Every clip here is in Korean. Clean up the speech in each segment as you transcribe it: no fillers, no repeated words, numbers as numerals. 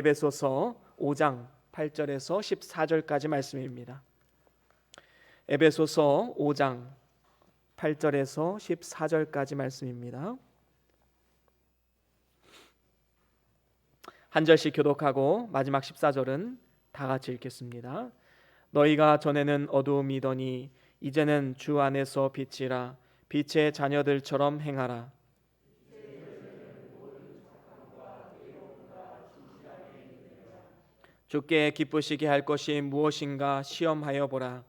에베소서 5장 8절에서 14절까지 말씀입니다. 에베소서 5장 8절에서 14절까지 말씀입니다. 한 절씩 교독하고 마지막 14절은 다 같이 읽겠습니다. 너희가 전에는 어두움이더니 이제는 주 안에서 빛이라. 빛의 자녀들처럼 행하라. 주께 기쁘시게 할 것이 무엇인가 시험하여 보라.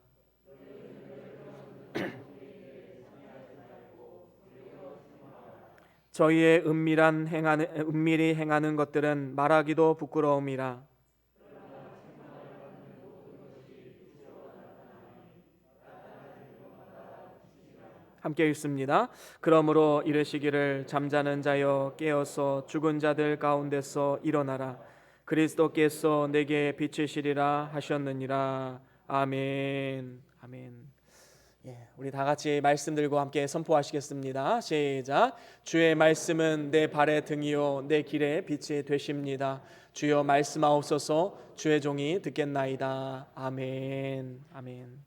저희의 은밀히 행하는 것들은 말하기도 부끄러움이라. 함께 읽습니다. 그러므로 이르시기를 잠자는 자여 깨어서 죽은 자들 가운데서 일어나라. 그리스도께서 내게 비치시리라 하셨느니라. 아멘. 아멘. 우리 다 같이 말씀 들고 함께 선포하시겠습니다. 시작. 주의 말씀은 내 발의 등이요 내 길의 빛이 되십니다. 주여 말씀하옵소서. 주의 종이 듣겠나이다. 아멘. 아멘.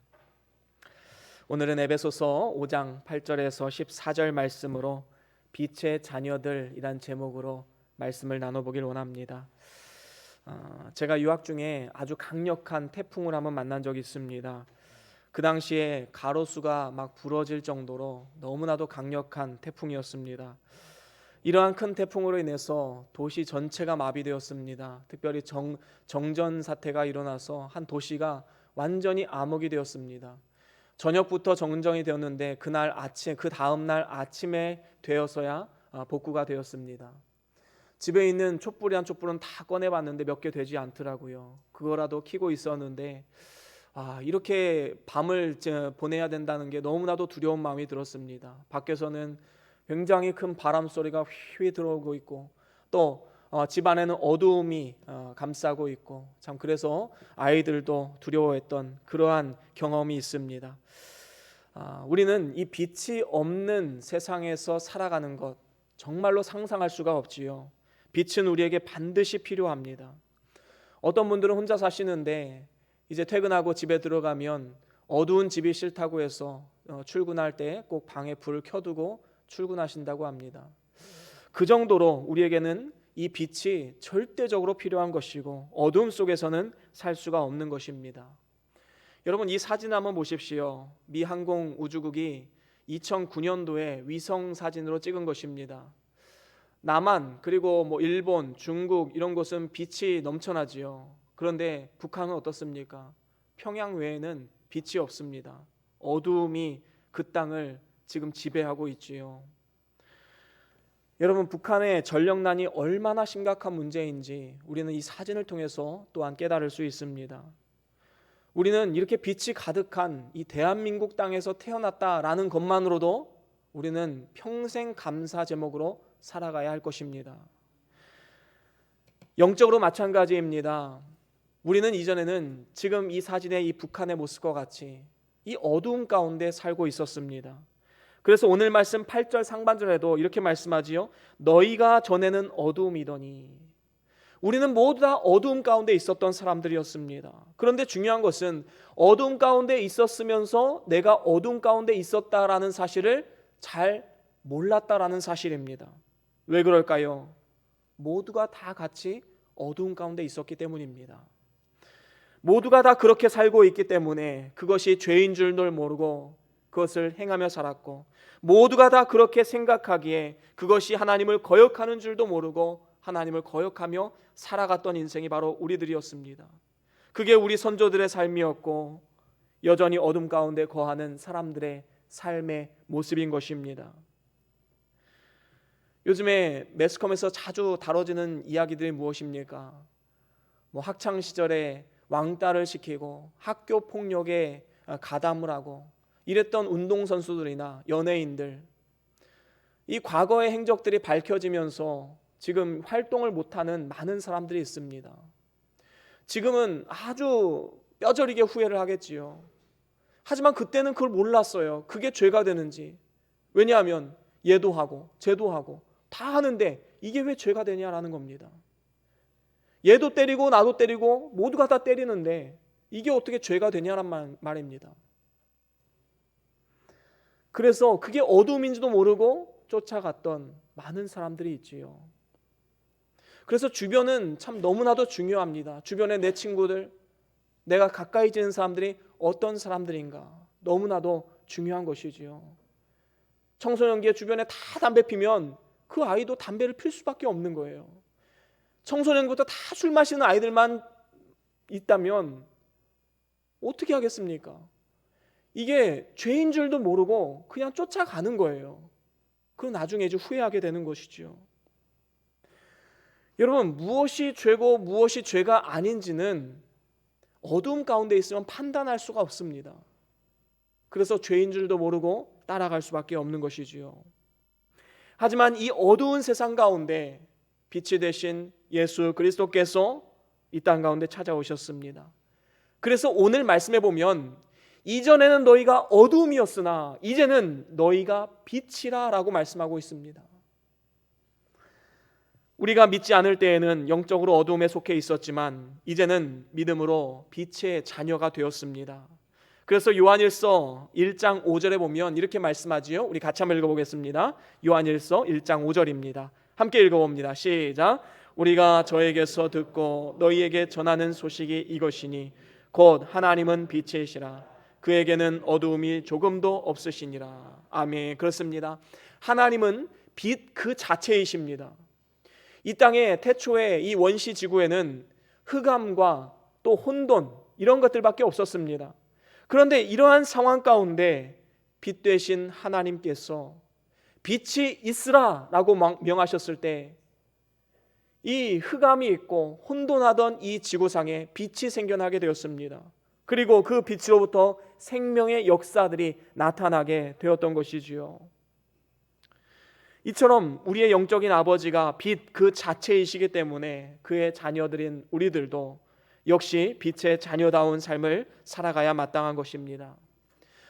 오늘은 에베소서 5장 8절에서 14절 말씀으로 빛의 자녀들이란 제목으로 말씀을 나눠보길 원합니다. 제가 유학 중에 아주 강력한 태풍을 한번 만난 적이 있습니다. 그 당시에 가로수가 막 부러질 정도로 너무나도 강력한 태풍이었습니다. 이러한 큰 태풍으로 인해서 도시 전체가 마비되었습니다. 특별히 정전 사태가 일어나서 한 도시가 완전히 암흑이 되었습니다. 저녁부터 정전이 되었는데 그 다음 날 아침에 되어서야 복구가 되었습니다. 집에 있는 촛불 한 촛불은 다 꺼내봤는데 몇 개 되지 않더라고요. 그거라도 켜고 있었는데 이렇게 밤을 보내야 된다는 게 너무나도 두려운 마음이 들었습니다. 밖에서는 굉장히 큰 바람 소리가 휘휘 들어오고 있고 또 집 안에는 어두움이 감싸고 있고 참 그래서 아이들도 두려워했던 그러한 경험이 있습니다. 우리는 이 빛이 없는 세상에서 살아가는 것 정말로 상상할 수가 없지요. 빛은 우리에게 반드시 필요합니다. 어떤 분들은 혼자 사시는데 이제 퇴근하고 집에 들어가면 어두운 집이 싫다고 해서 출근할 때 꼭 방에 불을 켜두고 출근하신다고 합니다. 그 정도로 우리에게는 이 빛이 절대적으로 필요한 것이고 어두움 속에서는 살 수가 없는 것입니다. 여러분 이 사진 한번 보십시오. 미 항공우주국이 2009년도에 위성 사진으로 찍은 것입니다. 남한 그리고 일본, 중국 이런 곳은 빛이 넘쳐나지요. 그런데 북한은 어떻습니까? 평양 외에는 빛이 없습니다. 어두움이 그 땅을 지금 지배하고 있지요. 여러분 북한의 전력난이 얼마나 심각한 문제인지 우리는 이 사진을 통해서 또한 깨달을 수 있습니다. 우리는 이렇게 빛이 가득한 이 대한민국 땅에서 태어났다라는 것만으로도 우리는 평생 감사 제목으로 살아가야 할 것입니다. 영적으로 마찬가지입니다. 우리는 이전에는 지금 이 사진의 이 북한의 모습과 같이 이 어두움 가운데 살고 있었습니다. 그래서 오늘 말씀 8절 상반절에도 이렇게 말씀하지요. 너희가 전에는 어두움이더니. 우리는 모두 다 어두움 가운데 있었던 사람들이었습니다. 그런데 중요한 것은 어두움 가운데 있었으면서 내가 어두움 가운데 있었다라는 사실을 잘 몰랐다라는 사실입니다. 왜 그럴까요? 모두가 다 같이 어두움 가운데 있었기 때문입니다. 모두가 다 그렇게 살고 있기 때문에 그것이 죄인 줄도 모르고 그것을 행하며 살았고 모두가 다 그렇게 생각하기에 그것이 하나님을 거역하는 줄도 모르고 하나님을 거역하며 살아갔던 인생이 바로 우리들이었습니다. 그게 우리 선조들의 삶이었고 여전히 어둠 가운데 거하는 사람들의 삶의 모습인 것입니다. 요즘에 매스컴에서 자주 다뤄지는 이야기들이 무엇입니까? 학창 시절에 왕따를 시키고 학교 폭력에 가담을 하고 이랬던 운동선수들이나 연예인들, 이 과거의 행적들이 밝혀지면서 지금 활동을 못하는 많은 사람들이 있습니다. 지금은 아주 뼈저리게 후회를 하겠지요. 하지만 그때는 그걸 몰랐어요. 그게 죄가 되는지. 왜냐하면 얘도 하고 쟤도 하고 다 하는데 이게 왜 죄가 되냐라는 겁니다. 얘도 때리고 나도 때리고 모두가 다 때리는데 이게 어떻게 죄가 되냐란 말입니다. 그래서 그게 어둠인지도 모르고 쫓아갔던 많은 사람들이 있지요. 그래서 주변은 참 너무나도 중요합니다. 주변에 내 친구들, 내가 가까이 지는 사람들이 어떤 사람들인가 너무나도 중요한 것이지요. 청소년기에 주변에 다 담배 피면 그 아이도 담배를 필 수밖에 없는 거예요. 청소년부터 다 술 마시는 아이들만 있다면 어떻게 하겠습니까? 이게 죄인 줄도 모르고 그냥 쫓아가는 거예요. 그럼 나중에 이제 후회하게 되는 것이죠. 여러분, 무엇이 죄고 무엇이 죄가 아닌지는 어두움 가운데 있으면 판단할 수가 없습니다. 그래서 죄인 줄도 모르고 따라갈 수밖에 없는 것이지요. 하지만 이 어두운 세상 가운데 빛이 되신 예수 그리스도께서 이 땅 가운데 찾아오셨습니다. 그래서 오늘 말씀해 보면 이전에는 너희가 어두움이었으나 이제는 너희가 빛이라 라고 말씀하고 있습니다. 우리가 믿지 않을 때에는 영적으로 어두움에 속해 있었지만 이제는 믿음으로 빛의 자녀가 되었습니다. 그래서 요한일서 1장 5절에 보면 이렇게 말씀하지요. 우리 같이 한번 읽어보겠습니다. 요한일서 1장 5절입니다. 함께 읽어봅니다. 시작. 우리가 저에게서 듣고 너희에게 전하는 소식이 이것이니 곧 하나님은 빛이시라 그에게는 어두움이 조금도 없으시니라. 아멘. 그렇습니다. 하나님은 빛 그 자체이십니다. 이 땅에 태초에 이 원시 지구에는 흑암과 또 혼돈 이런 것들밖에 없었습니다. 그런데 이러한 상황 가운데 빛 되신 하나님께서 빛이 있으라 라고 명하셨을 때 이 흑암이 있고 혼돈하던 이 지구상에 빛이 생겨나게 되었습니다. 그리고 그 빛으로부터 생명의 역사들이 나타나게 되었던 것이지요. 이처럼 우리의 영적인 아버지가 빛 그 자체이시기 때문에 그의 자녀들인 우리들도 역시 빛의 자녀다운 삶을 살아가야 마땅한 것입니다.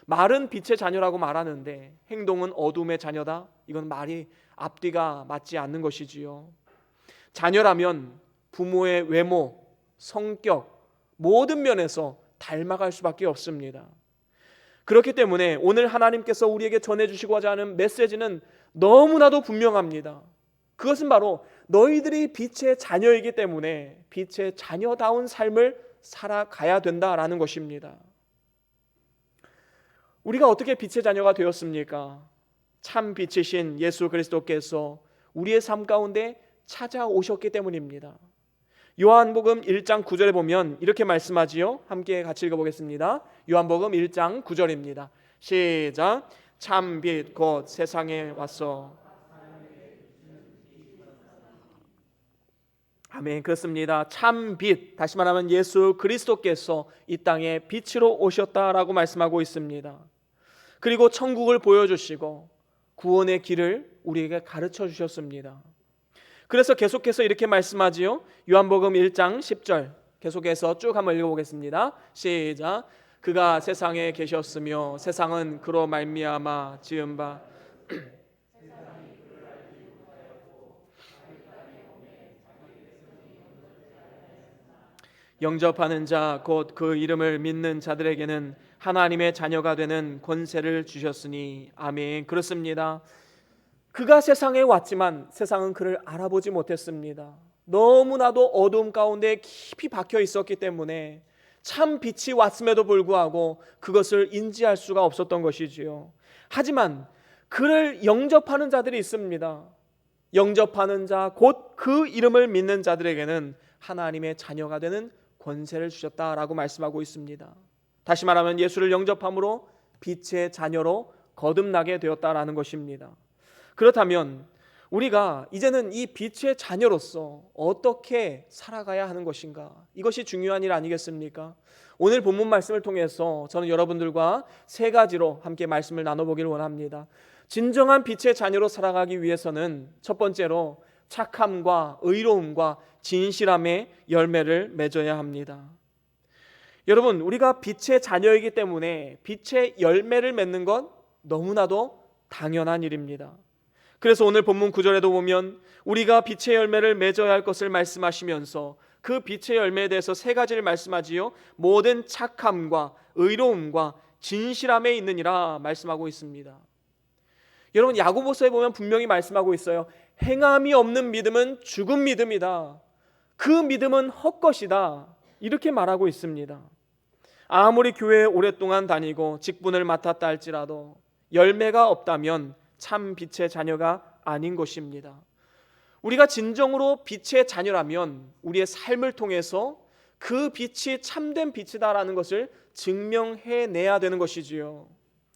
말은 빛의 자녀라고 말하는데 행동은 어둠의 자녀다? 이건 말이 앞뒤가 맞지 않는 것이지요. 자녀라면 부모의 외모, 성격, 모든 면에서 닮아갈 수밖에 없습니다. 그렇기 때문에 오늘 하나님께서 우리에게 전해주시고자 하는 메시지는 너무나도 분명합니다. 그것은 바로 너희들이 빛의 자녀이기 때문에 빛의 자녀다운 삶을 살아가야 된다라는 것입니다. 우리가 어떻게 빛의 자녀가 되었습니까? 참 빛이신 예수 그리스도께서 우리의 삶 가운데 찾아오셨기 때문입니다. 요한복음 1장 9절에 보면 이렇게 말씀하지요. 함께 같이 읽어보겠습니다. 요한복음 1장 9절입니다. 시작. 참 빛 곧 세상에 왔어. 아멘. 그렇습니다. 참 빛, 다시 말하면 예수 그리스도께서 이 땅에 빛으로 오셨다라고 말씀하고 있습니다. 그리고 천국을 보여주시고 구원의 길을 우리에게 가르쳐 주셨습니다. 그래서 계속해서 이렇게 말씀하지요. 요한복음 1장 10절 계속해서 쭉 한번 읽어보겠습니다. 시작. 그가 세상에 계셨으며 세상은 그로 말미암아 지은 바 영접하는 자 곧 그 이름을 믿는 자들에게는 하나님의 자녀가 되는 권세를 주셨으니. 아멘. 그렇습니다. 그가 세상에 왔지만 세상은 그를 알아보지 못했습니다. 너무나도 어두움 가운데 깊이 박혀 있었기 때문에 참 빛이 왔음에도 불구하고 그것을 인지할 수가 없었던 것이지요. 하지만 그를 영접하는 자들이 있습니다. 영접하는 자 곧 그 이름을 믿는 자들에게는 하나님의 자녀가 되는 권세를 주셨다라고 말씀하고 있습니다. 다시 말하면 예수를 영접함으로 빛의 자녀로 거듭나게 되었다라는 것입니다. 그렇다면 우리가 이제는 이 빛의 자녀로서 어떻게 살아가야 하는 것인가? 이것이 중요한 일 아니겠습니까? 오늘 본문 말씀을 통해서 저는 여러분들과 세 가지로 함께 말씀을 나눠보기를 원합니다. 진정한 빛의 자녀로 살아가기 위해서는 첫 번째로 착함과 의로움과 진실함의 열매를 맺어야 합니다. 여러분, 우리가 빛의 자녀이기 때문에 빛의 열매를 맺는 것 너무나도 당연한 일입니다. 그래서 오늘 본문 9절에도 보면 우리가 빛의 열매를 맺어야 할 것을 말씀하시면서 그 빛의 열매에 대해서 세 가지를 말씀하지요. 모든 착함과 의로움과 진실함에 있느니라 말씀하고 있습니다. 여러분, 야고보서에 보면 분명히 말씀하고 있어요. 행함이 없는 믿음은 죽은 믿음이다. 그 믿음은 헛것이다. 이렇게 말하고 있습니다. 아무리 교회에 오랫동안 다니고 직분을 맡았다 할지라도 열매가 없다면 참 빛의 자녀가 아닌 것입니다. 우리가 진정으로 빛의 자녀라면 우리의 삶을 통해서 그 빛이 참된 빛이다라는 것을 증명해내야 되는 것이지요.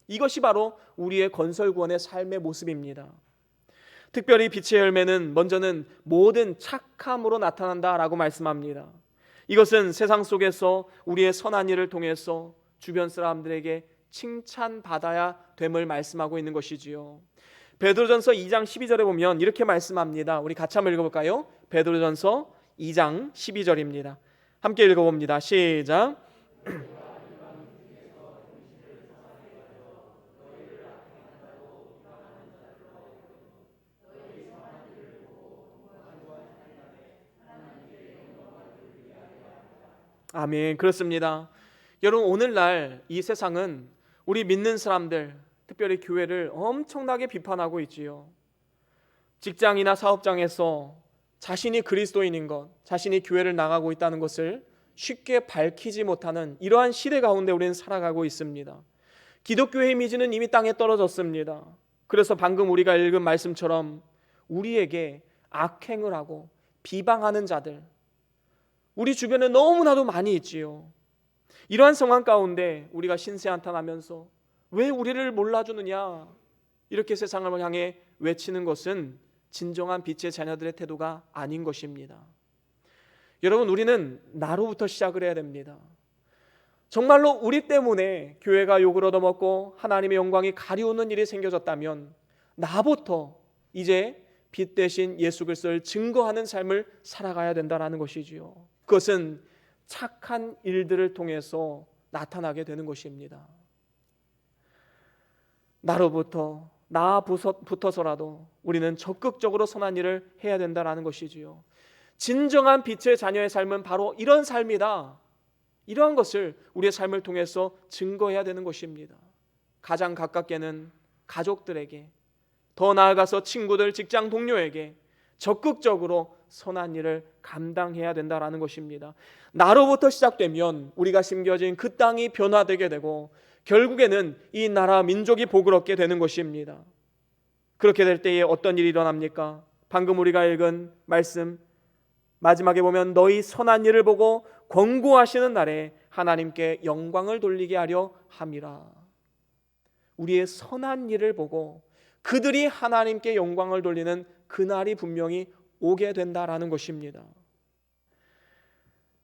이것이 바로 우리의 건설구원의 삶의 모습입니다. 특별히 빛의 열매는 먼저는 모든 착함으로 나타난다라고 말씀합니다. 이것은 세상 속에서 우리의 선한 일을 통해서 주변 사람들에게 칭찬받아야 됨을 말씀하고 있는 것이지요. 베드로전서 2장 12절에 보면 이렇게 말씀합니다. 우리 같이 한번 읽어볼까요? 베드로전서 2장 12절입니다. 함께 읽어봅니다. 시작. 아멘. 그렇습니다. 여러분, 오늘날 이 세상은 우리 믿는 사람들, 특별히 교회를 엄청나게 비판하고 있지요. 직장이나 사업장에서 자신이 그리스도인인 것, 자신이 교회를 나가고 있다는 것을 쉽게 밝히지 못하는 이러한 시대 가운데 우리는 살아가고 있습니다. 기독교의 이미지는 이미 땅에 떨어졌습니다. 그래서 방금 우리가 읽은 말씀처럼 우리에게 악행을 하고 비방하는 자들, 우리 주변에 너무나도 많이 있지요. 이러한 상황 가운데 우리가 신세한탄하면서 왜 우리를 몰라주느냐 이렇게 세상을 향해 외치는 것은 진정한 빛의 자녀들의 태도가 아닌 것입니다. 여러분, 우리는 나로부터 시작을 해야 됩니다. 정말로 우리 때문에 교회가 욕을 얻어먹고 하나님의 영광이 가리우는 일이 생겨졌다면 나부터 이제 빛 대신 예수 그리스도를 증거하는 삶을 살아가야 된다는 것이지요. 그것은 착한 일들을 통해서 나타나게 되는 것입니다. 나로부터 나부터서라도 우리는 적극적으로 선한 일을 해야 된다는 것이지요. 진정한 빛의 자녀의 삶은 바로 이런 삶이다. 이러한 것을 우리의 삶을 통해서 증거해야 되는 것입니다. 가장 가깝게는 가족들에게, 더 나아가서 친구들, 직장 동료에게 적극적으로 선한 일을 감당해야 된다는 것입니다. 나로부터 시작되면 우리가 심겨진 그 땅이 변화되게 되고 결국에는 이 나라 민족이 복을 얻게 되는 것입니다. 그렇게 될 때에 어떤 일이 일어납니까? 방금 우리가 읽은 말씀 마지막에 보면 너희 선한 일을 보고 권고하시는 날에 하나님께 영광을 돌리게 하려 함이라. 우리의 선한 일을 보고 그들이 하나님께 영광을 돌리는 그날이 분명히 오게 된다라는 것입니다.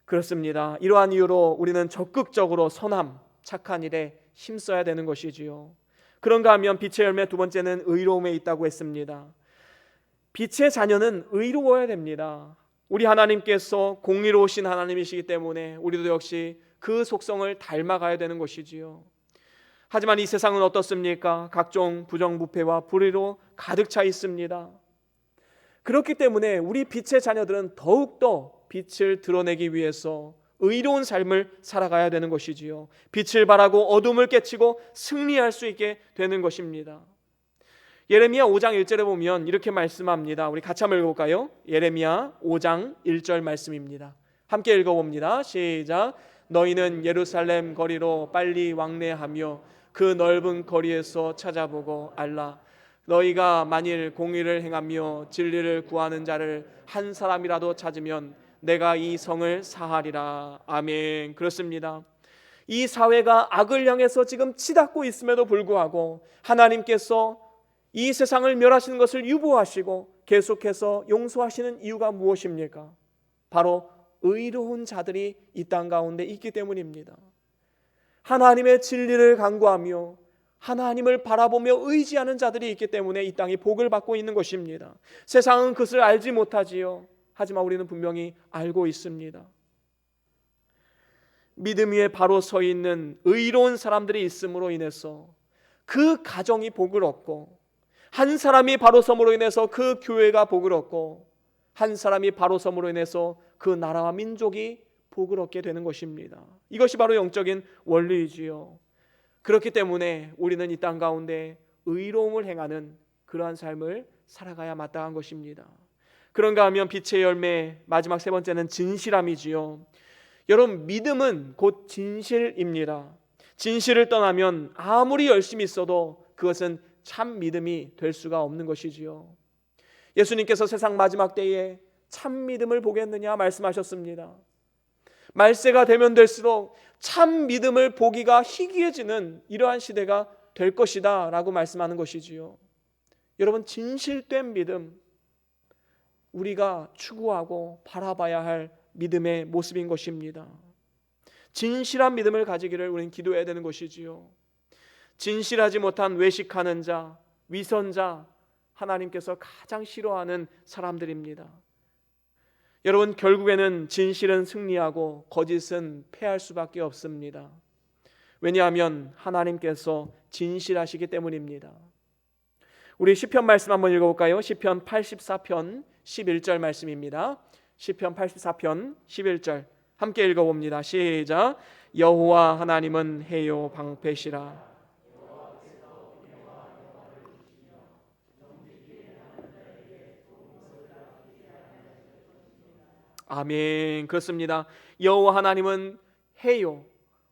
그렇습니다. 이러한 이유로 우리는 적극적으로 선함, 착한 일에 힘써야 되는 것이지요. 그런가 하면 빛의 열매 두 번째는 의로움에 있다고 했습니다. 빛의 자녀는 의로워야 됩니다. 우리 하나님께서 공의로우신 하나님이시기 때문에 우리도 역시 그 속성을 닮아가야 되는 것이지요. 하지만 이 세상은 어떻습니까? 각종 부정부패와 불의로 가득 차 있습니다. 그렇기 때문에 우리 빛의 자녀들은 더욱더 빛을 드러내기 위해서 의로운 삶을 살아가야 되는 것이지요. 빛을 발하고 어둠을 깨치고 승리할 수 있게 되는 것입니다. 예레미야 5장 1절에 보면 이렇게 말씀합니다. 우리 같이 한번 읽어볼까요? 예레미야 5장 1절 말씀입니다. 함께 읽어봅니다. 시작. 너희는 예루살렘 거리로 빨리 왕래하며 그 넓은 거리에서 찾아보고 알라. 너희가 만일 공의를 행하며 진리를 구하는 자를 한 사람이라도 찾으면 내가 이 성을 사하리라. 아멘. 그렇습니다. 이 사회가 악을 향해서 지금 치닫고 있음에도 불구하고 하나님께서 이 세상을 멸하시는 것을 유보하시고 계속해서 용서하시는 이유가 무엇입니까? 바로 의로운 자들이 이 땅 가운데 있기 때문입니다. 하나님의 진리를 간구하며 하나님을 바라보며 의지하는 자들이 있기 때문에 이 땅이 복을 받고 있는 것입니다. 세상은 그것을 알지 못하지요. 하지만 우리는 분명히 알고 있습니다. 믿음 위에 바로 서 있는 의로운 사람들이 있음으로 인해서 그 가정이 복을 얻고, 한 사람이 바로 섬으로 인해서 그 교회가 복을 얻고, 한 사람이 바로 섬으로 인해서 그 나라와 민족이 복을 얻게 되는 것입니다. 이것이 바로 영적인 원리이지요. 그렇기 때문에 우리는 이 땅 가운데 의로움을 행하는 그러한 삶을 살아가야 마땅한 것입니다. 그런가 하면 빛의 열매, 마지막 세 번째는 진실함이지요. 여러분, 믿음은 곧 진실입니다. 진실을 떠나면 아무리 열심히 있어도 그것은 참 믿음이 될 수가 없는 것이지요. 예수님께서 세상 마지막 때에 참 믿음을 보겠느냐 말씀하셨습니다. 말세가 되면 될수록 참 믿음을 보기가 희귀해지는 이러한 시대가 될 것이다 라고 말씀하는 것이지요. 여러분, 진실된 믿음, 우리가 추구하고 바라봐야 할 믿음의 모습인 것입니다. 진실한 믿음을 가지기를 우리는 기도해야 되는 것이지요. 진실하지 못한 외식하는 자, 위선자, 하나님께서 가장 싫어하는 사람들입니다. 여러분, 결국에는 진실은 승리하고 거짓은 패할 수밖에 없습니다. 왜냐하면 하나님께서 진실하시기 때문입니다. 우리 시편 말씀 한번 읽어볼까요? 시편 84편 11절 말씀입니다. 시편 84편 11절 함께 읽어봅니다. 시작. 여호와 하나님은 해요 방패시라. 아멘. 그렇습니다. 여호와 하나님은 해요,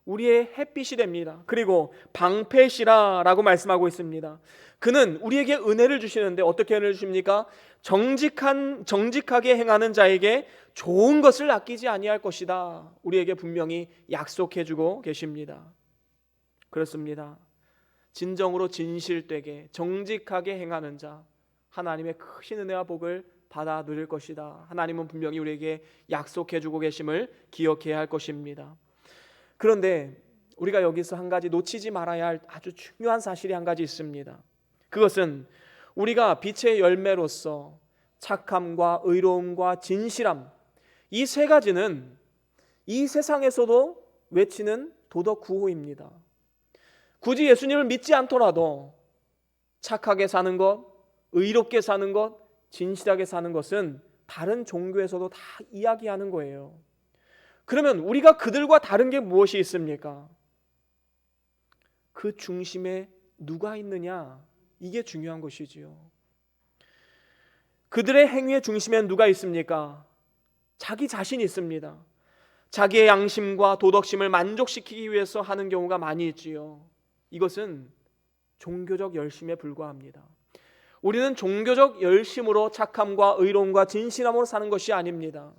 우리의 햇빛이 됩니다. 그리고 방패시라라고 말씀하고 있습니다. 그는 우리에게 은혜를 주시는데 어떻게 은혜를 주십니까? 정직하게 행하는 자에게 좋은 것을 아끼지 아니할 것이다. 우리에게 분명히 약속해주고 계십니다. 그렇습니다. 진정으로 진실되게 정직하게 행하는 자, 하나님의 크신 은혜와 복을 받아 누릴 것이다. 하나님은 분명히 우리에게 약속해주고 계심을 기억해야 할 것입니다. 그런데 우리가 여기서 한 가지 놓치지 말아야 할 아주 중요한 사실이 한 가지 있습니다. 그것은 우리가 빛의 열매로서 착함과 의로움과 진실함, 이 세 가지는 이 세상에서도 외치는 도덕 구호입니다. 굳이 예수님을 믿지 않더라도 착하게 사는 것, 의롭게 사는 것, 진실하게 사는 것은 다른 종교에서도 다 이야기하는 거예요. 그러면 우리가 그들과 다른 게 무엇이 있습니까? 그 중심에 누가 있느냐, 이게 중요한 것이지요. 그들의 행위의 중심에 누가 있습니까? 자기 자신이 있습니다. 자기의 양심과 도덕심을 만족시키기 위해서 하는 경우가 많이 있지요. 이것은 종교적 열심에 불과합니다. 우리는 종교적 열심으로 착함과 의로움과 진실함으로 사는 것이 아닙니다.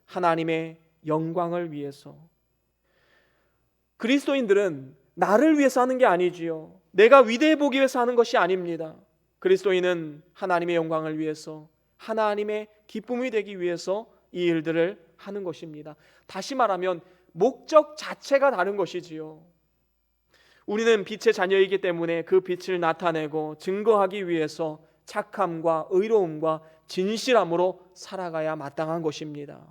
하나님의 영광을 위해서. 그리스도인들은 나를 위해서 하는 게 아니지요. 내가 위대해 보기 위해서 하는 것이 아닙니다. 그리스도인은 하나님의 영광을 위해서, 하나님의 기쁨이 되기 위해서 이 일들을 하는 것입니다. 다시 말하면 목적 자체가 다른 것이지요. 우리는 빛의 자녀이기 때문에 그 빛을 나타내고 증거하기 위해서 착함과 의로움과 진실함으로 살아가야 마땅한 것입니다.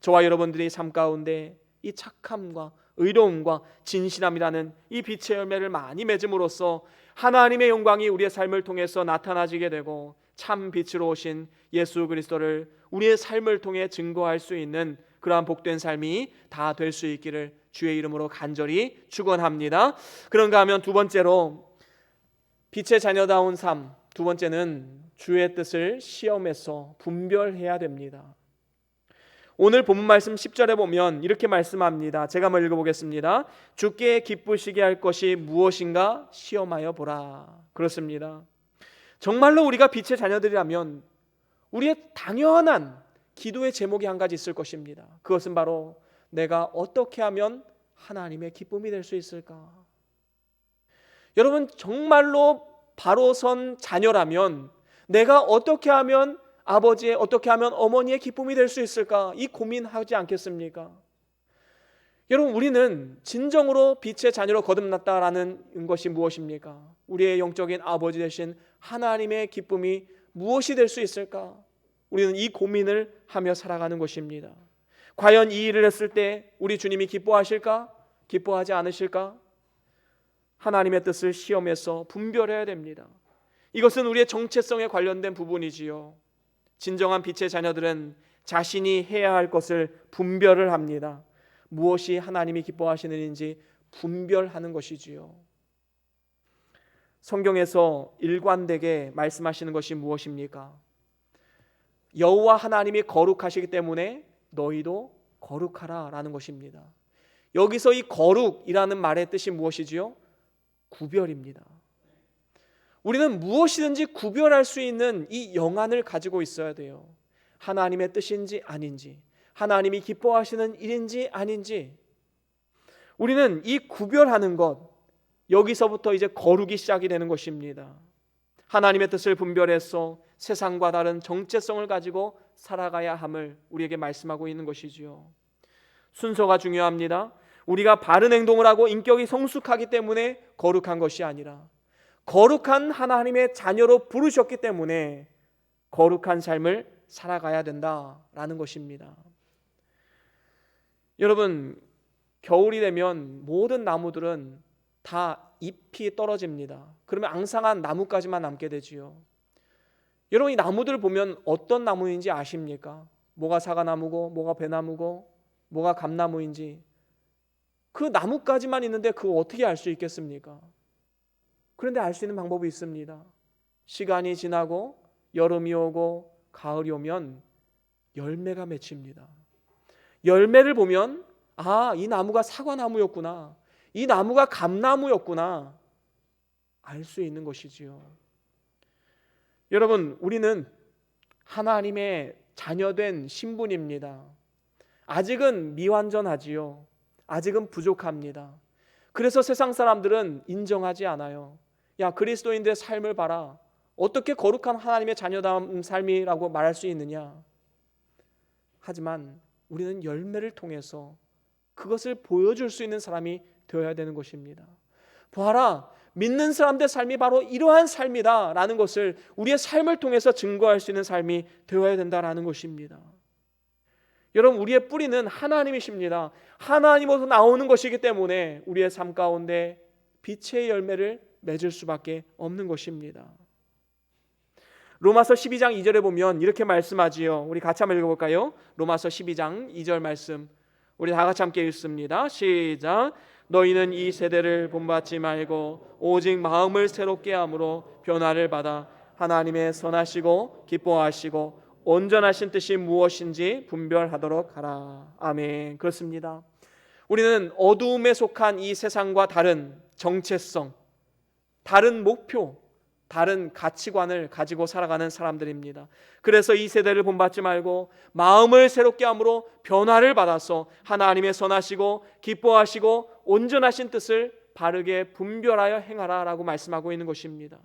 저와 여러분들이 삶 가운데 이 착함과 의로움과 진실함이라는 이 빛의 열매를 많이 맺음으로써 하나님의 영광이 우리의 삶을 통해서 나타나지게 되고 참 빛으로 오신 예수 그리스도를 우리의 삶을 통해 증거할 수 있는 그러한 복된 삶이 다 될 수 있기를 주의 이름으로 간절히 축원합니다. 그런가 하면 두 번째로 빛의 자녀다운 삶, 두 번째는 주의 뜻을 시험해서 분별해야 됩니다. 오늘 본문 말씀 10절에 보면 이렇게 말씀합니다. 제가 한번 읽어보겠습니다. 주께 기쁘시게 할 것이 무엇인가 시험하여 보라. 그렇습니다. 정말로 우리가 빛의 자녀들이라면 우리의 당연한 기도의 제목이 한 가지 있을 것입니다. 그것은 바로 내가 어떻게 하면 하나님의 기쁨이 될 수 있을까? 여러분, 정말로 바로 선 자녀라면 내가 어떻게 하면 아버지의, 어떻게 하면 어머니의 기쁨이 될 수 있을까? 이 고민하지 않겠습니까? 여러분, 우리는 진정으로 빛의 자녀로 거듭났다라는 것이 무엇입니까? 우리의 영적인 아버지 되신 하나님의 기쁨이 무엇이 될 수 있을까? 우리는 이 고민을 하며 살아가는 것입니다. 과연 이 일을 했을 때 우리 주님이 기뻐하실까? 기뻐하지 않으실까? 하나님의 뜻을 시험해서 분별해야 됩니다. 이것은 우리의 정체성에 관련된 부분이지요. 진정한 빛의 자녀들은 자신이 해야 할 것을 분별을 합니다. 무엇이 하나님이 기뻐하시는 일인지 분별하는 것이지요. 성경에서 일관되게 말씀하시는 것이 무엇입니까? 여호와 하나님이 거룩하시기 때문에 너희도 거룩하라 라는 것입니다. 여기서 이 거룩이라는 말의 뜻이 무엇이지요? 구별입니다. 우리는 무엇이든지 구별할 수 있는 이 영안을 가지고 있어야 돼요. 하나님의 뜻인지 아닌지, 하나님이 기뻐하시는 일인지 아닌지. 우리는 이 구별하는 것, 여기서부터 이제 거룩이 시작이 되는 것입니다. 하나님의 뜻을 분별해서 세상과 다른 정체성을 가지고 살아가야 함을 우리에게 말씀하고 있는 것이지요. 순서가 중요합니다. 우리가 바른 행동을 하고 인격이 성숙하기 때문에 거룩한 것이 아니라 거룩한 하나님의 자녀로 부르셨기 때문에 거룩한 삶을 살아가야 된다라는 것입니다. 여러분, 겨울이 되면 모든 나무들은 다 잎이 떨어집니다. 그러면 앙상한 나뭇가지만 남게 되지요. 여러분, 이 나무들을 보면 어떤 나무인지 아십니까? 뭐가 사과나무고 뭐가 배나무고 뭐가 감나무인지 그 나뭇가지만 있는데 그거 어떻게 알 수 있겠습니까? 그런데 알 수 있는 방법이 있습니다. 시간이 지나고 여름이 오고 가을이 오면 열매가 맺힙니다. 열매를 보면 아, 이 나무가 사과나무였구나, 이 나무가 감나무였구나 알 수 있는 것이지요. 여러분, 우리는 하나님의 자녀된 신분입니다. 아직은 미완전하지요. 아직은 부족합니다. 그래서 세상 사람들은 인정하지 않아요. 야, 그리스도인들의 삶을 봐라. 어떻게 거룩한 하나님의 자녀다운 삶이라고 말할 수 있느냐. 하지만 우리는 열매를 통해서 그것을 보여줄 수 있는 사람이 되어야 되는 것입니다. 봐라, 믿는 사람들의 삶이 바로 이러한 삶이다 라는 것을 우리의 삶을 통해서 증거할 수 있는 삶이 되어야 된다라는 것입니다. 여러분, 우리의 뿌리는 하나님이십니다. 하나님으로서 나오는 것이기 때문에 우리의 삶 가운데 빛의 열매를 맺을 수밖에 없는 것입니다. 로마서 12장 2절에 보면 이렇게 말씀하지요. 우리 같이 한번 읽어볼까요? 로마서 12장 2절 말씀 우리 다 같이 함께 읽습니다. 시작. 너희는 이 세대를 본받지 말고 오직 마음을 새롭게 함으로 변화를 받아 하나님의 선하시고 기뻐하시고 온전하신 뜻이 무엇인지 분별하도록 하라. 아멘. 그렇습니다. 우리는 어두움에 속한 이 세상과 다른 정체성, 다른 목표, 다른 가치관을 가지고 살아가는 사람들입니다. 그래서 이 세대를 본받지 말고 마음을 새롭게 함으로 변화를 받아서 하나님의 선하시고 기뻐하시고 온전하신 뜻을 바르게 분별하여 행하라 라고 말씀하고 있는 것입니다.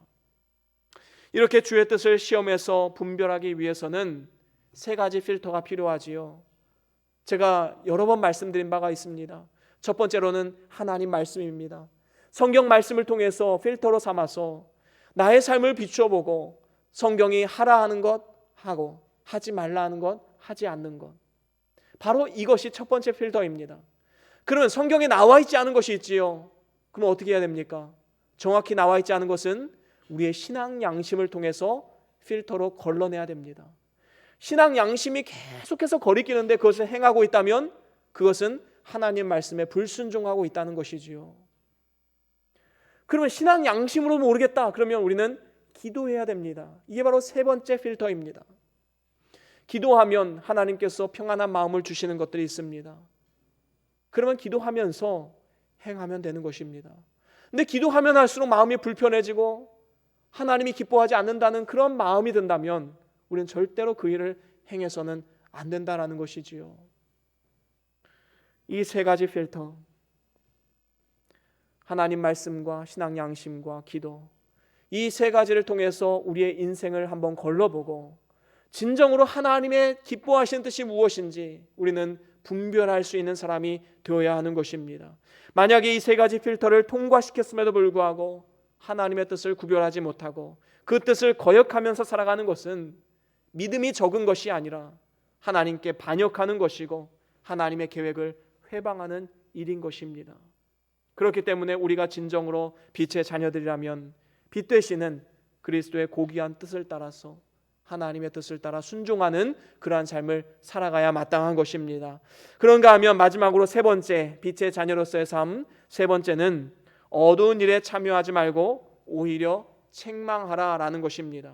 이렇게 주의 뜻을 시험해서 분별하기 위해서는 세 가지 필터가 필요하지요. 제가 여러 번 말씀드린 바가 있습니다. 첫 번째로는 하나님 말씀입니다. 성경 말씀을 통해서 필터로 삼아서 나의 삶을 비춰보고 성경이 하라 하는 것 하고 하지 말라 하는 것 하지 않는 것, 바로 이것이 첫 번째 필터입니다. 그러면 성경에 나와 있지 않은 것이 있지요. 그럼 어떻게 해야 됩니까? 정확히 나와 있지 않은 것은 우리의 신앙 양심을 통해서 필터로 걸러내야 됩니다. 신앙 양심이 계속해서 거리끼는데 그것을 행하고 있다면 그것은 하나님 말씀에 불순종하고 있다는 것이지요. 그러면 신앙 양심으로 모르겠다 그러면 우리는 기도해야 됩니다. 이게 바로 세 번째 필터입니다. 기도하면 하나님께서 평안한 마음을 주시는 것들이 있습니다. 그러면 기도하면서 행하면 되는 것입니다. 근데 기도하면 할수록 마음이 불편해지고 하나님이 기뻐하지 않는다는 그런 마음이 든다면 우리는 절대로 그 일을 행해서는 안 된다라는 것이지요. 이 세 가지 필터, 하나님 말씀과 신앙 양심과 기도, 이 세 가지를 통해서 우리의 인생을 한번 걸러보고 진정으로 하나님의 기뻐하시는 뜻이 무엇인지 우리는 분별할 수 있는 사람이 되어야 하는 것입니다. 만약에 이 세 가지 필터를 통과시켰음에도 불구하고 하나님의 뜻을 구별하지 못하고 그 뜻을 거역하면서 살아가는 것은 믿음이 적은 것이 아니라 하나님께 반역하는 것이고 하나님의 계획을 회방하는 일인 것입니다. 그렇기 때문에 우리가 진정으로 빛의 자녀들이라면 빛 되시는 그리스도의 고귀한 뜻을 따라서 하나님의 뜻을 따라 순종하는 그러한 삶을 살아가야 마땅한 것입니다. 그런가 하면 마지막으로 세 번째, 빛의 자녀로서의 삶, 세 번째는 어두운 일에 참여하지 말고 오히려 책망하라라는 것입니다.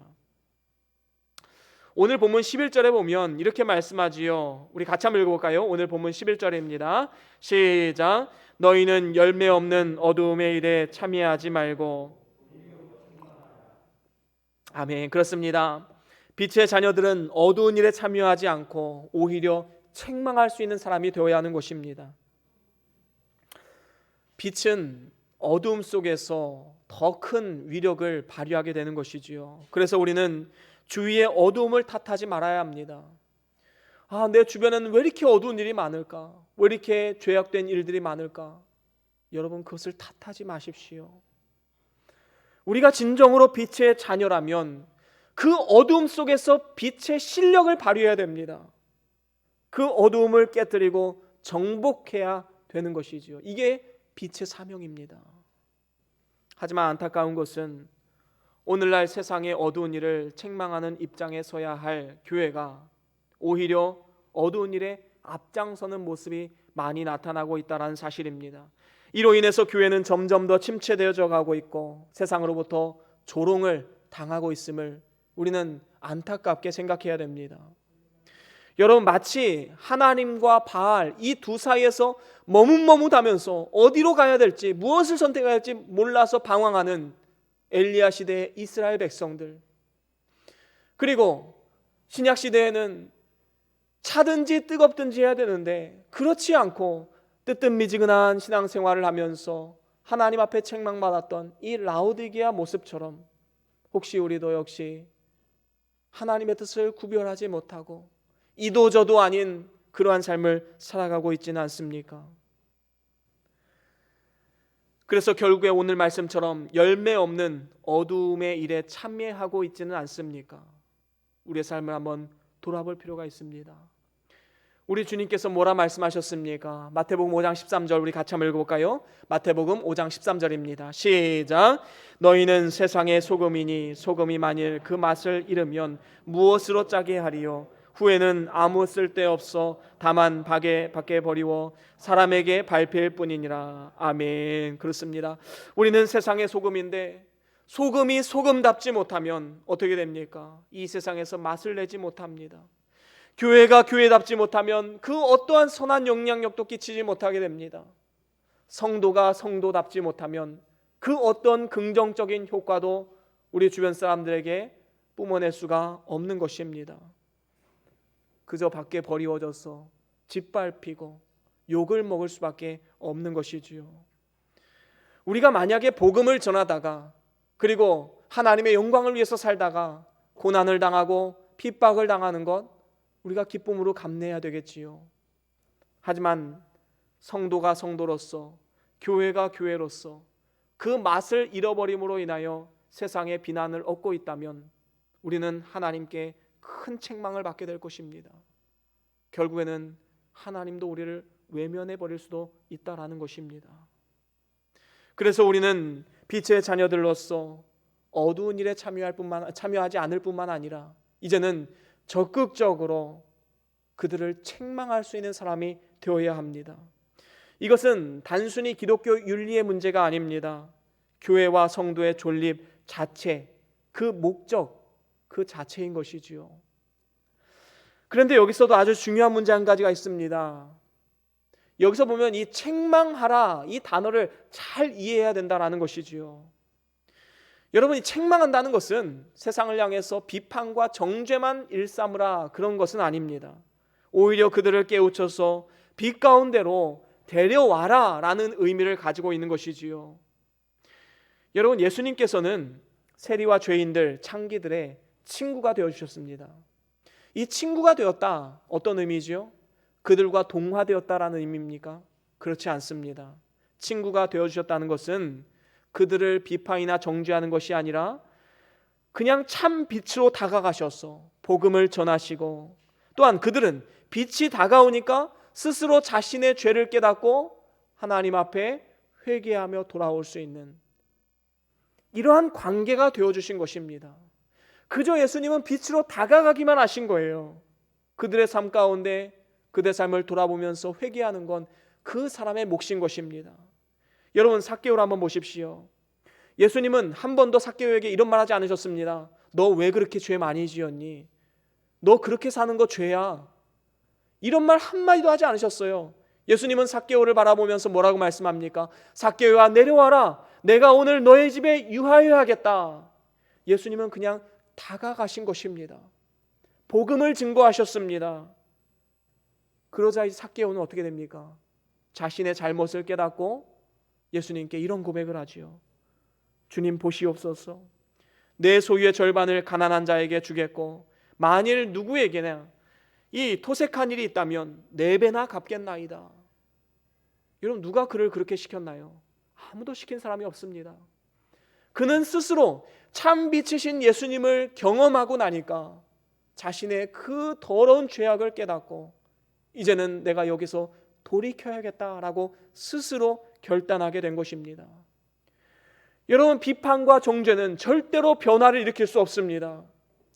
오늘 본문 11절에 보면 이렇게 말씀하지요. 우리 같이 한번 읽어볼까요? 오늘 본문 11절입니다. 시작. 너희는 열매 없는 어두움의 일에 참여하지 말고. 아멘. 그렇습니다. 빛의 자녀들은 어두운 일에 참여하지 않고 오히려 책망할 수 있는 사람이 되어야 하는 것입니다. 빛은 어두움 속에서 더 큰 위력을 발휘하게 되는 것이지요. 그래서 우리는 주위의 어두움을 탓하지 말아야 합니다. 내 주변에는 왜 이렇게 어두운 일이 많을까? 왜 이렇게 죄악된 일들이 많을까? 여러분, 그것을 탓하지 마십시오. 우리가 진정으로 빛의 자녀라면 그 어두움 속에서 빛의 실력을 발휘해야 됩니다. 그 어두움을 깨뜨리고 정복해야 되는 것이지요. 이게 빛의 사명입니다. 하지만 안타까운 것은 오늘날 세상의 어두운 일을 책망하는 입장에 서야 할 교회가 오히려 어두운 일에 앞장서는 모습이 많이 나타나고 있다는 사실입니다. 이로 인해서 교회는 점점 더 침체되어져 가고 있고 세상으로부터 조롱을 당하고 있음을 우리는 안타깝게 생각해야 됩니다. 여러분, 마치 하나님과 바알 이 두 사이에서 머뭇머뭇하면서 어디로 가야 될지, 무엇을 선택해야 할지 몰라서 방황하는 엘리야 시대의 이스라엘 백성들, 그리고 신약 시대에는 차든지 뜨겁든지 해야 되는데 그렇지 않고 뜨뜻미지근한 신앙생활을 하면서 하나님 앞에 책망받았던 이 라오디게아 모습처럼 혹시 우리도 역시 하나님의 뜻을 구별하지 못하고 이도저도 아닌 그러한 삶을 살아가고 있지는 않습니까? 그래서 결국에 오늘 말씀처럼 열매 없는 어두움의 일에 참여하고 있지는 않습니까? 우리의 삶을 한번 돌아볼 필요가 있습니다. 우리 주님께서 뭐라 말씀하셨습니까? 마태복음 5장 13절 우리 같이 한번 읽어볼까요? 마태복음 5장 13절입니다. 시작. 너희는 세상의 소금이니 소금이 만일 그 맛을 잃으면 무엇으로 짜게 하리요? 후에는 아무 쓸데없어 다만 밖에 버리워 사람에게 밟힐 뿐이니라. 아멘. 그렇습니다. 우리는 세상의 소금인데 소금이 소금답지 못하면 어떻게 됩니까? 이 세상에서 맛을 내지 못합니다. 교회가 교회답지 못하면 그 어떠한 선한 영향력도 끼치지 못하게 됩니다. 성도가 성도답지 못하면 그 어떤 긍정적인 효과도 우리 주변 사람들에게 뿜어낼 수가 없는 것입니다. 그저 밖에 버리워져서 짓밟히고 욕을 먹을 수밖에 없는 것이지요. 우리가 만약에 복음을 전하다가 그리고 하나님의 영광을 위해서 살다가 고난을 당하고 핍박을 당하는 것 우리가 기쁨으로 감내해야 되겠지요. 하지만 성도가 성도로서 교회가 교회로서 그 맛을 잃어버림으로 인하여 세상의 비난을 얻고 있다면 우리는 하나님께 큰 책망을 받게 될 것입니다. 결국에는 하나님도 우리를 외면해 버릴 수도 있다라는 것입니다. 그래서 우리는 빛의 자녀들로서 어두운 일에 참여하지 않을 뿐만 아니라 이제는 적극적으로 그들을 책망할 수 있는 사람이 되어야 합니다. 이것은 단순히 기독교 윤리의 문제가 아닙니다. 교회와 성도의 존립 자체, 그 목적, 그 자체인 것이지요. 그런데 여기서도 아주 중요한 문제 한 가지가 있습니다. 여기서 보면 이 책망하라 이 단어를 잘 이해해야 된다는 것이지요. 여러분이 책망한다는 것은 세상을 향해서 비판과 정죄만 일삼으라 그런 것은 아닙니다. 오히려 그들을 깨우쳐서 빛 가운데로 데려와라 라는 의미를 가지고 있는 것이지요. 여러분, 예수님께서는 세리와 죄인들, 창기들의 친구가 되어주셨습니다. 이 친구가 되었다, 어떤 의미지요? 그들과 동화되었다라는 의미입니까? 그렇지 않습니다. 친구가 되어주셨다는 것은 그들을 비판이나 정죄하는 것이 아니라 그냥 참 빛으로 다가가셔서 복음을 전하시고, 또한 그들은 빛이 다가오니까 스스로 자신의 죄를 깨닫고 하나님 앞에 회개하며 돌아올 수 있는 이러한 관계가 되어주신 것입니다. 그저 예수님은 빛으로 다가가기만 하신 거예요. 그들의 삶 가운데 그들의 삶을 돌아보면서 회개하는 건 그 사람의 몫인 것입니다. 여러분, 삭개오를 한번 보십시오. 예수님은 한 번도 삭개오에게 이런 말 하지 않으셨습니다. 너 왜 그렇게 죄 많이 지었니? 너 그렇게 사는 거 죄야. 이런 말 한마디도 하지 않으셨어요. 예수님은 삭개오를 바라보면서 뭐라고 말씀합니까? 삭개오야, 내려와라. 내가 오늘 너의 집에 유하여야겠다. 예수님은 그냥 다가가신 것입니다. 복음을 증거하셨습니다. 그러자 이 삭개오는 어떻게 됩니까? 자신의 잘못을 깨닫고 예수님께 이런 고백을 하지요. 주님, 보시옵소서. 내 소유의 절반을 가난한 자에게 주겠고 만일 누구에게나 이 토색한 일이 있다면 4배나 갚겠나이다. 여러분, 누가 그를 그렇게 시켰나요? 아무도 시킨 사람이 없습니다. 그는 스스로 참 빛이신 예수님을 경험하고 나니까 자신의 그 더러운 죄악을 깨닫고 이제는 내가 여기서 돌이켜야겠다라고 스스로 결단하게 된 것입니다. 여러분, 비판과 정죄는 절대로 변화를 일으킬 수 없습니다.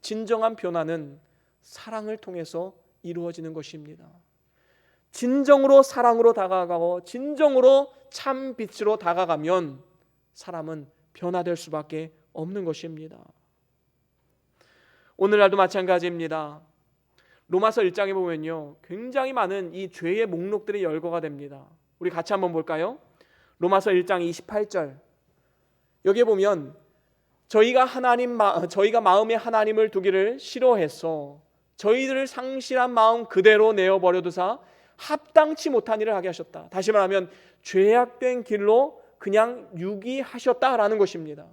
진정한 변화는 사랑을 통해서 이루어지는 것입니다. 진정으로 사랑으로 다가가고 진정으로 참 빛으로 다가가면 사람은 변화될 수밖에 없는 것입니다. 오늘날도 마찬가지입니다. 로마서 1장에 보면요, 굉장히 많은 이 죄의 목록들이 열거가 됩니다. 우리 같이 한번 볼까요? 로마서 1장 28절. 여기에 보면 저희가 마음에 하나님을 두기를 싫어해서 저희들을 상실한 마음 그대로 내어버려두사 합당치 못한 일을 하게 하셨다. 다시 말하면 죄악된 길로 그냥 유기하셨다라는 것입니다.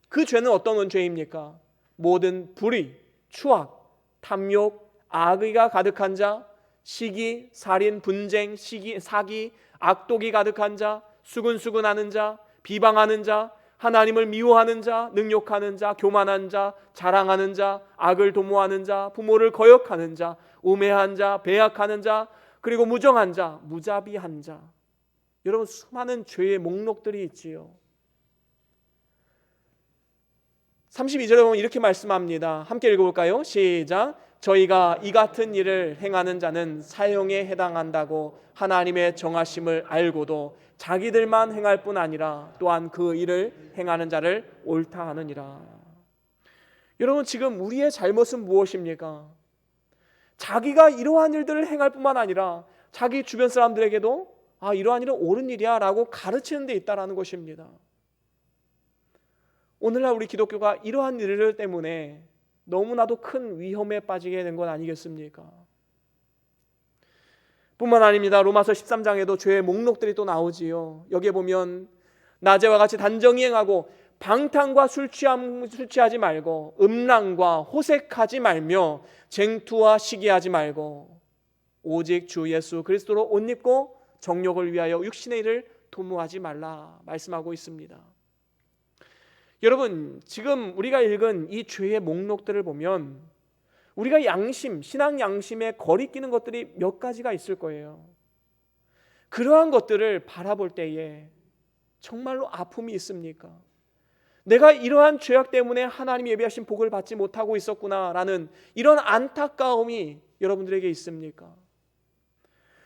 그 죄는 어떤 죄입니까? 모든 불의, 추악, 탐욕, 악의가 가득한 자, 시기, 살인, 분쟁, 사기, 악독이 가득한 자, 수근수근하는 자, 비방하는 자, 하나님을 미워하는 자, 능욕하는 자, 교만한 자, 자랑하는 자, 악을 도모하는 자, 부모를 거역하는 자, 우매한 자, 배약하는 자, 그리고 무정한 자, 무자비한 자. 여러분, 수많은 죄의 목록들이 있지요. 32절에 보면 이렇게 말씀합니다. 함께 읽어볼까요? 시작. 저희가 이 같은 일을 행하는 자는 사형에 해당한다고 하나님의 정하심을 알고도 자기들만 행할 뿐 아니라 또한 그 일을 행하는 자를 옳다 하느니라. 여러분, 지금 우리의 잘못은 무엇입니까? 자기가 이러한 일들을 행할 뿐만 아니라 자기 주변 사람들에게도 이러한 일은 옳은 일이야 라고 가르치는 데 있다는 것입니다. 오늘날 우리 기독교가 이러한 일들 때문에 너무나도 큰 위험에 빠지게 된 건 아니겠습니까? 뿐만 아닙니다. 로마서 13장에도 죄의 목록들이 또 나오지요. 여기에 보면 낮에와 같이 단정히 행하고 방탕과 술 취하지 말고 음란과 호색하지 말며 쟁투와 시기하지 말고 오직 주 예수 그리스도로 옷 입고 정욕을 위하여 육신의 일을 도모하지 말라 말씀하고 있습니다. 여러분, 지금 우리가 읽은 이 죄의 목록들을 보면 우리가 신앙 양심에 거리끼는 것들이 몇 가지가 있을 거예요. 그러한 것들을 바라볼 때에 정말로 아픔이 있습니까? 내가 이러한 죄악 때문에 하나님 예비하신 복을 받지 못하고 있었구나라는 이런 안타까움이 여러분들에게 있습니까?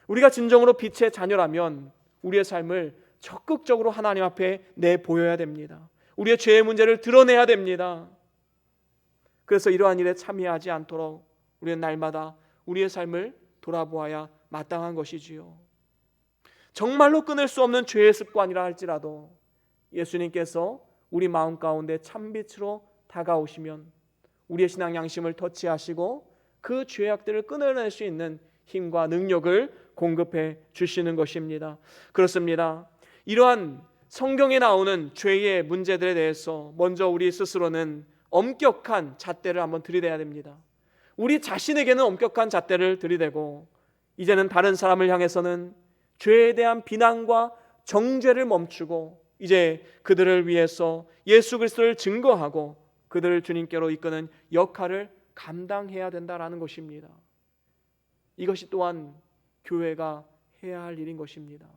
우리가 진정으로 빛의 자녀라면 우리의 삶을 적극적으로 하나님 앞에 내보여야 됩니다. 우리의 죄의 문제를 드러내야 됩니다. 그래서 이러한 일에 참여하지 않도록 우리는 날마다 우리의 삶을 돌아보아야 마땅한 것이지요. 정말로 끊을 수 없는 죄의 습관이라 할지라도 예수님께서 우리 마음 가운데 참빛으로 다가오시면 우리의 신앙 양심을 터치하시고 그 죄악들을 끊어낼 수 있는 힘과 능력을 공급해 주시는 것입니다. 그렇습니다. 이러한 성경에 나오는 죄의 문제들에 대해서 먼저 우리 스스로는 엄격한 잣대를 한번 들이대야 됩니다. 우리 자신에게는 엄격한 잣대를 들이대고 이제는 다른 사람을 향해서는 죄에 대한 비난과 정죄를 멈추고 이제 그들을 위해서 예수 그리스도를 증거하고 그들을 주님께로 이끄는 역할을 감당해야 된다라는 것입니다. 이것이 또한 교회가 해야 할 일인 것입니다.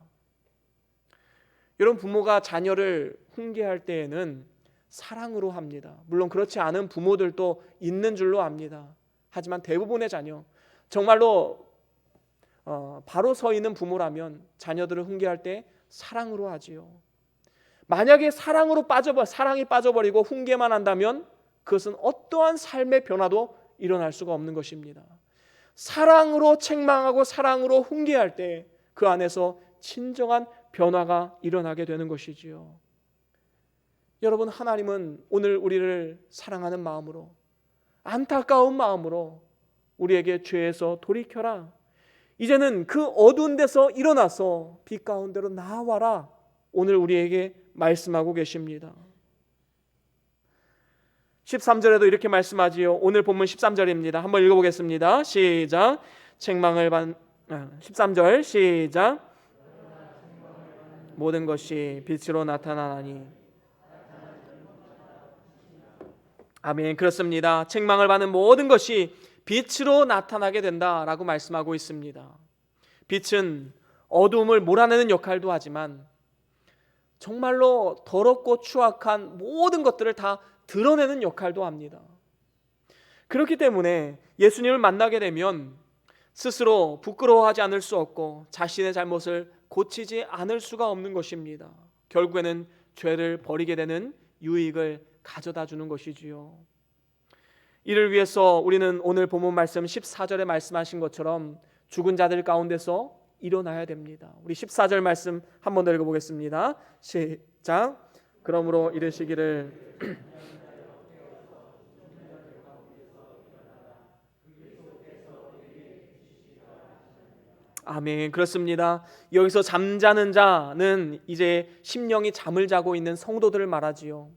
여러분, 부모가 자녀를 훈계할 때에는 사랑으로 합니다. 물론 그렇지 않은 부모들도 있는 줄로 압니다. 하지만 대부분의 자녀, 정말로 바로 서 있는 부모라면 자녀들을 훈계할 때 사랑으로 하지요. 만약에 사랑이 빠져버리고 훈계만 한다면 그것은 어떠한 삶의 변화도 일어날 수가 없는 것입니다. 사랑으로 책망하고 사랑으로 훈계할 때 그 안에서 진정한 변화가 일어나게 되는 것이지요. 여러분, 하나님은 오늘 우리를 사랑하는 마음으로, 안타까운 마음으로 우리에게 죄에서 돌이켜라, 이제는 그 어두운 데서 일어나서 빛 가운데로 나와라, 오늘 우리에게 말씀하고 계십니다. 13절에도 이렇게 말씀하지요. 오늘 본문 13절입니다. 한번 읽어보겠습니다. 시작. 13절 시작. 모든 것이 빛으로 나타나니. 아멘. 그렇습니다. 책망을 받는 모든 것이 빛으로 나타나게 된다라고 말씀하고 있습니다. 빛은 어두움을 몰아내는 역할도 하지만 정말로 더럽고 추악한 모든 것들을 다 드러내는 역할도 합니다. 그렇기 때문에 예수님을 만나게 되면 스스로 부끄러워하지 않을 수 없고 자신의 잘못을 고치지 않을 수가 없는 것입니다. 결국에는 죄를 버리게 되는 유익을 가져다 주는 것이지요. 이를 위해서 우리는 오늘 본문 말씀 14절에 말씀하신 것처럼 죽은 자들 가운데서 일어나야 됩니다. 우리 14절 말씀 한 번 더 읽어보겠습니다. 시작. 그러므로 이르시기를 아멘. 그렇습니다. 여기서 잠자는 자는 이제 심령이 잠을 자고 있는 성도들을 말하지요.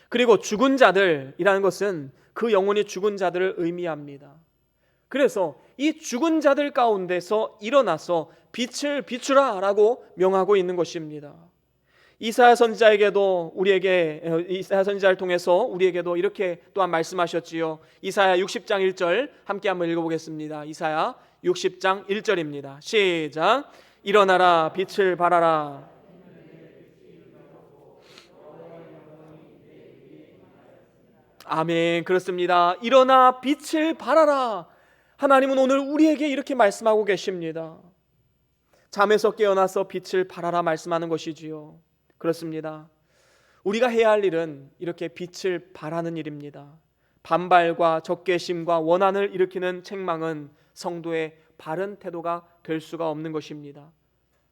그리고 죽은 자들이라는 것은 그 영혼이 죽은 자들을 의미합니다. 그래서 이 죽은 자들 가운데서 일어나서 빛을 비추라 라고 명하고 있는 것입니다. 이사야 선지자를 통해서 우리에게도 이렇게 또한 말씀하셨지요. 이사야 60장 1절 함께 한번 읽어보겠습니다. 이사야 60장 1절입니다. 시작. 일어나라, 빛을 발하라. 아멘. 그렇습니다. 일어나 빛을 발하라. 하나님은 오늘 우리에게 이렇게 말씀하고 계십니다. 잠에서 깨어나서 빛을 발하라 말씀하는 것이지요. 그렇습니다. 우리가 해야 할 일은 이렇게 빛을 발하는 일입니다. 반발과 적개심과 원한을 일으키는 책망은 성도의 바른 태도가 될 수가 없는 것입니다.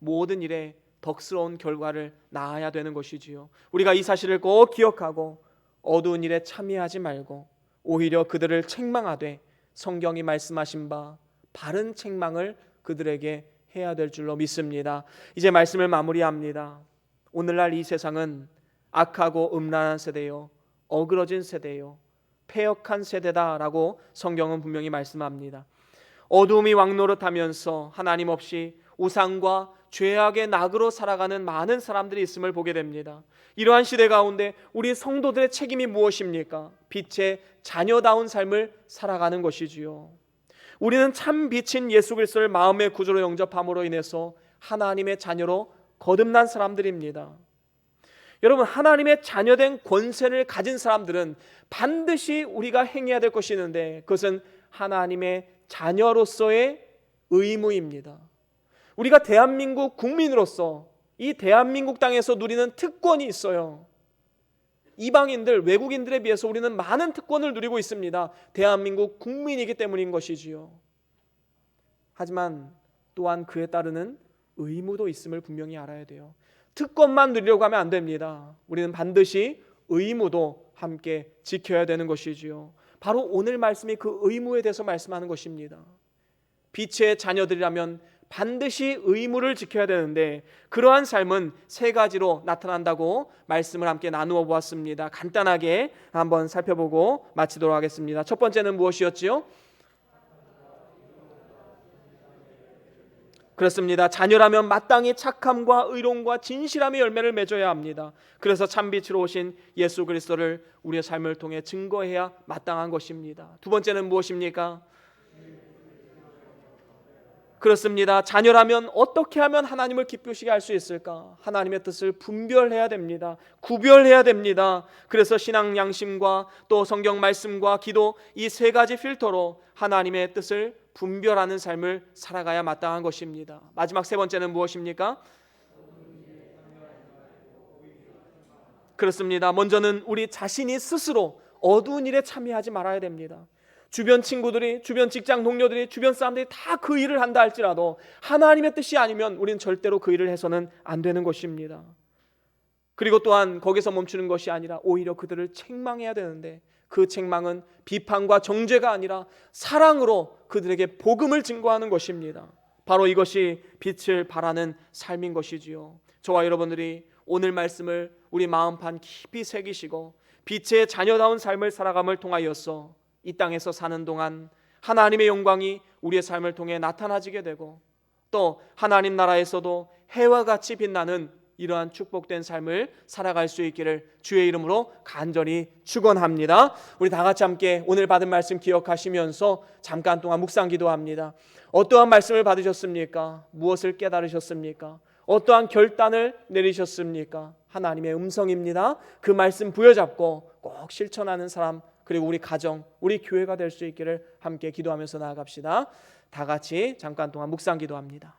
모든 일에 덕스러운 결과를 낳아야 되는 것이지요. 우리가 이 사실을 꼭 기억하고 어두운 일에 참여하지 말고 오히려 그들을 책망하되 성경이 말씀하신 바 바른 책망을 그들에게 해야 될 줄로 믿습니다. 이제 말씀을 마무리합니다. 오늘날 이 세상은 악하고 음란한 세대요, 어그러진 세대요, 패역한 세대다라고 성경은 분명히 말씀합니다. 어두움이 왕노릇하면서 하나님 없이 우상과 죄악의 낙으로 살아가는 많은 사람들이 있음을 보게 됩니다. 이러한 시대 가운데 우리 성도들의 책임이 무엇입니까? 빛의 자녀다운 삶을 살아가는 것이지요. 우리는 참 빛인 예수 그리스도를 마음의 구주로 영접함으로 인해서 하나님의 자녀로 거듭난 사람들입니다. 여러분, 하나님의 자녀된 권세를 가진 사람들은 반드시 우리가 행해야 될 것이 있는데 그것은 하나님의 자녀로서의 의무입니다. 우리가 대한민국 국민으로서 이 대한민국 땅에서 누리는 특권이 있어요. 이방인들, 외국인들에 비해서 우리는 많은 특권을 누리고 있습니다. 대한민국 국민이기 때문인 것이지요. 하지만 또한 그에 따르는 의무도 있음을 분명히 알아야 돼요. 특권만 누리려고 하면 안 됩니다. 우리는 반드시 의무도 함께 지켜야 되는 것이지요. 바로 오늘 말씀이 그 의무에 대해서 말씀하는 것입니다. 빛의 자녀들이라면 반드시 의무를 지켜야 되는데 그러한 삶은 세 가지로 나타난다고 말씀을 함께 나누어 보았습니다. 간단하게 한번 살펴보고 마치도록 하겠습니다. 첫 번째는 무엇이었지요? 그렇습니다. 자녀라면 마땅히 착함과 의로움과 진실함의 열매를 맺어야 합니다. 그래서 참빛으로 오신 예수 그리스도를 우리의 삶을 통해 증거해야 마땅한 것입니다. 두 번째는 무엇입니까? 그렇습니다. 자녀라면 어떻게 하면 하나님을 기쁘시게 할 수 있을까? 하나님의 뜻을 분별해야 됩니다. 구별해야 됩니다. 그래서 신앙 양심과 또 성경 말씀과 기도, 이 세 가지 필터로 하나님의 뜻을 분별하는 삶을 살아가야 마땅한 것입니다. 마지막 세 번째는 무엇입니까? 그렇습니다. 먼저는 우리 자신이 스스로 어두운 일에 참여하지 말아야 됩니다. 주변 친구들이, 주변 직장 동료들이, 주변 사람들이 다 그 일을 한다 할지라도 하나님의 뜻이 아니면 우리는 절대로 그 일을 해서는 안 되는 것입니다. 그리고 또한 거기서 멈추는 것이 아니라 오히려 그들을 책망해야 되는데, 그 책망은 비판과 정죄가 아니라 사랑으로 그들에게 복음을 증거하는 것입니다. 바로 이것이 빛을 발하는 삶인 것이지요. 저와 여러분들이 오늘 말씀을 우리 마음판 깊이 새기시고 빛의 자녀다운 삶을 살아감을 통하여서 이 땅에서 사는 동안 하나님의 영광이 우리의 삶을 통해 나타나지게 되고, 또 하나님 나라에서도 해와 같이 빛나는 이러한 축복된 삶을 살아갈 수 있기를 주의 이름으로 간절히 축원합니다. 우리 다 같이 함께 오늘 받은 말씀 기억하시면서 잠깐 동안 묵상 기도합니다. 어떠한 말씀을 받으셨습니까? 무엇을 깨달으셨습니까? 어떠한 결단을 내리셨습니까? 하나님의 음성입니다. 그 말씀 부여잡고 꼭 실천하는 사람, 그리고 우리 가정, 우리 교회가 될 수 있기를 함께 기도하면서 나아갑시다. 다 같이 잠깐 동안 묵상 기도합니다.